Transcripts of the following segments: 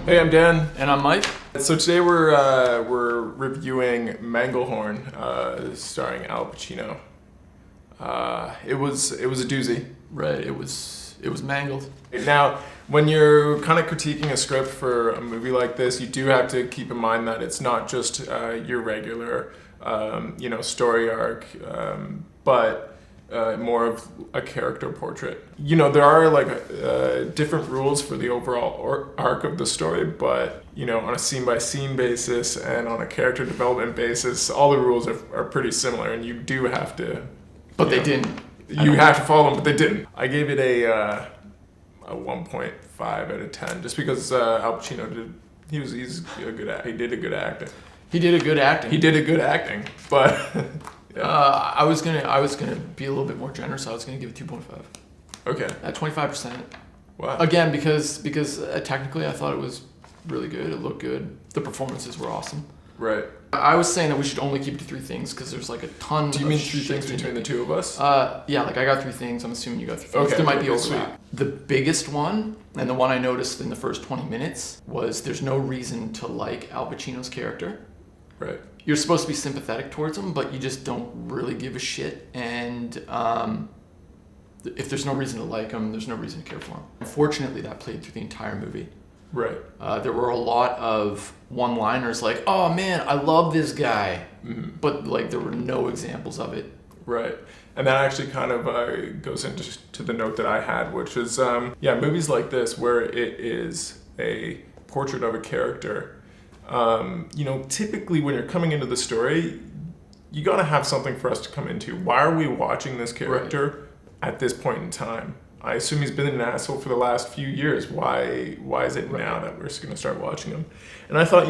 Hey, I'm Dan. And I'm Mike. So today we're reviewing Manglehorn, starring Al Pacino. It was a doozy. Right, it was mangled. Now, when you're kind of critiquing a script for a movie like this, you do have to keep in mind that it's not just your regular, story arc, but more of a character portrait. There are different rules for the overall arc of the story, but on a scene-by-scene basis and on a character development basis, all the rules are pretty similar, and you do have to. But they didn't. You have to follow them, but they didn't. I gave it a 1.5 out of 10, just because Al Pacino he's a good actor. He did a good acting. He did a good acting. But yeah. I was gonna be a little bit more generous. I was gonna give it 2.5. Okay. At 25%. Wow. Again, because technically I thought it was really good. It looked good. The performances were awesome. Right. I was saying that we should only keep it to 3 things because there's like a ton. Do you mean 3 things between the two of us? Yeah, like I got 3 things. I'm assuming you got 3 things. Okay. There might be overlap. Sweet. The biggest one, and the one I noticed in the first 20 minutes, was there's no reason to like Al Pacino's character. Right. You're supposed to be sympathetic towards him, but you just don't really give a shit. And if there's no reason to like him, there's no reason to care for him. Unfortunately, that played through the entire movie. Right. There were a lot of one-liners like, "Oh man, I love this guy," but like there were no examples of it. Right. And that actually kind of goes into the note that I had, which is, movies like this where it is a portrait of a character. Typically when you're coming into the story, you got to have something for us to come into. Why are we watching this character at this point in time? I assume he's been an asshole for the last few years. Why is it now that we're going to start watching him? And I thought,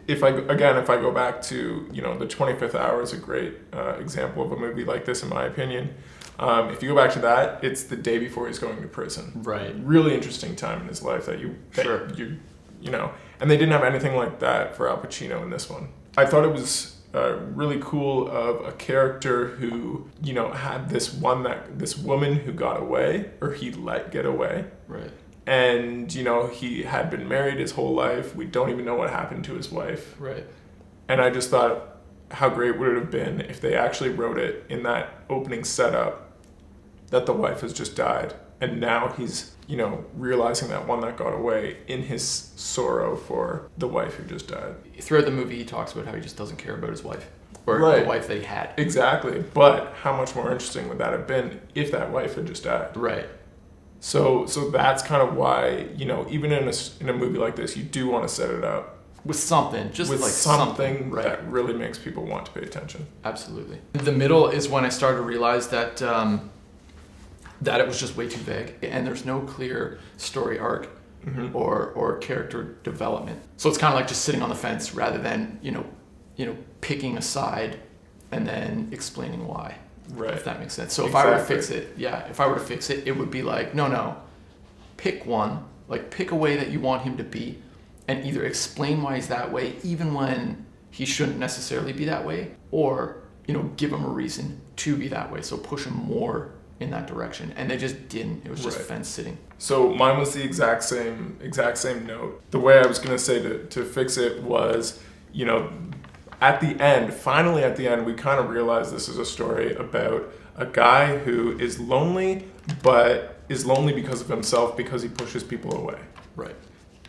if I go back to, the 25th Hour is a great example of a movie like this, in my opinion. If you go back to that, it's the day before he's going to prison. Right. Really interesting time in his life that and they didn't have anything like that for Al Pacino in this one. I thought it was really cool of a character who, had this woman who got away, or he let get away. Right. And, he had been married his whole life. We don't even know what happened to his wife. Right. And I just thought, how great would it have been if they actually wrote it in that opening setup that the wife has just died. And now he's, realizing that one that got away in his sorrow for the wife who just died. Throughout the movie, he talks about how he just doesn't care about his wife. Or right. The wife that he had. Exactly. But how much more interesting would that have been if that wife had just died? Right. So that's kind of why, even in a movie like this, you do want to set it up with something, just with like something right. that really makes people want to pay attention. Absolutely. The middle is when I started to realize that that it was just way too vague, and there's no clear story arc or character development. So it's kind of like just sitting on the fence rather than picking a side and then explaining why. Right. If that makes sense. So exactly. if I were to fix it, it would be like, no, pick one, like pick a way that you want him to be, and either explain why he's that way, even when he shouldn't necessarily be that way, or give him a reason to be that way. So push him more in that direction, and they just didn't. It was just fence sitting. So mine was the exact same note. The way I was gonna say to fix it was, finally at the end, we kind of realized this is a story about a guy who is lonely, but is lonely because of himself, because he pushes people away. Right.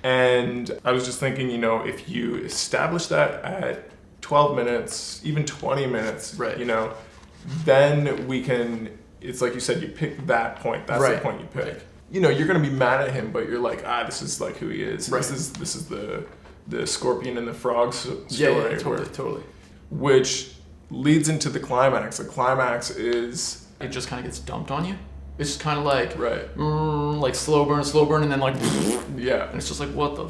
And I was just thinking, if you establish that at 12 minutes, even 20 minutes, right. Then we can, it's like you said, you pick that point. That's right. the point you pick. Right. You're going to be mad at him, but you're like, this is like who he is. Right. This is the scorpion and the frog story. Yeah, totally. Which leads into the climax. The climax is... It just kind of gets dumped on you. It's just kind of like... Right. Like slow burn, and then like... Yeah. And it's just like, what the...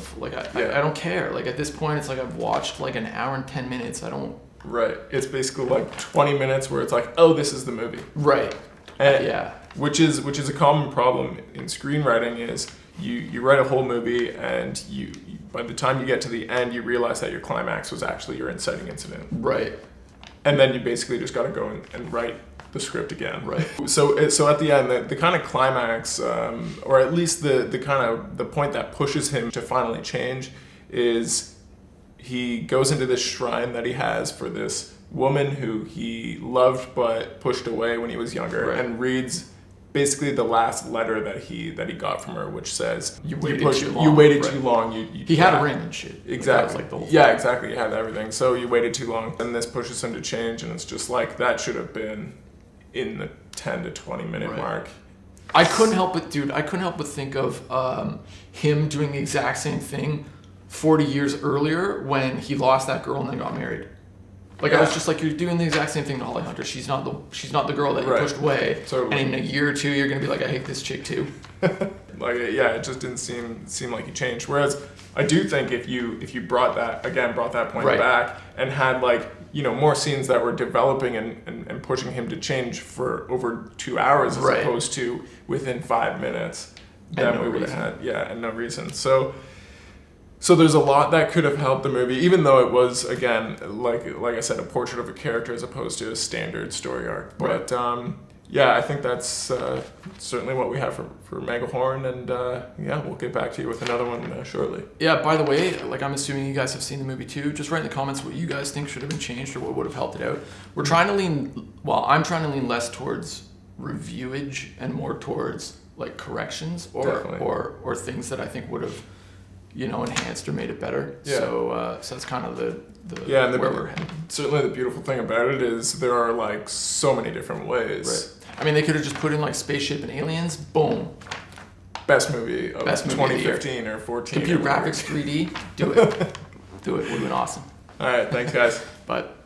I don't care. Like at this point, it's like I've watched like an hour and 10 minutes. I don't... Right. It's basically like 20 minutes where it's like, oh, this is the movie. Right. And yeah. Which is a common problem in screenwriting is you write a whole movie, and you by the time you get to the end, you realize that your climax was actually your inciting incident. Right. And then you basically just got to go and write the script again. Right. So at the end, the kind of climax, or at least the kind of the point that pushes him to finally change, is he goes into this shrine that he has for this woman who he loved but pushed away when he was younger, Right. and reads basically the last letter that he got from her, which says, You waited too long." You waited Right. too long. He had a ring and shit. Exactly. That was like the whole Yeah, thing. exactly. He had everything. So you waited too long. And this pushes him to change, and it's just like, that should have been in the 10 to 20 minute Right. mark. I couldn't help but think of him doing the exact same thing 40 years earlier when he lost that girl and then got married. Like, I was just like, you're doing the exact same thing to Holly Hunter. She's not the girl that you Right. pushed away. Totally. And in a year or two, you're gonna be like, I hate this chick too. It just didn't seem like he changed. Whereas I do think if you brought that point Right. back and had more scenes that were developing and pushing him to change for over 2 hours as Right. opposed to within 5 minutes, And then no we would have reason. had and no reason. So there's a lot that could have helped the movie, even though it was, again, like I said, a portrait of a character as opposed to a standard story arc. Right. But I think that's certainly what we have for Manglehorn, and we'll get back to you with another one shortly. Yeah, by the way, like, I'm assuming you guys have seen the movie too. Just write in the comments what you guys think should have been changed or what would have helped it out. I'm trying to lean less towards reviewage and more towards like corrections Definitely. or things that I think would have, enhanced or made it better. Yeah. So that's kind of the And where we're headed. certainly the beautiful thing about it is there are like so many different ways. Right. I mean, they could have just put in like spaceship and aliens. Boom. Best movie of Best movie of the year. 2015 or 14. Computer or whatever. graphics, 3D. Do it. Do it. Would have been awesome. All right, thanks guys. But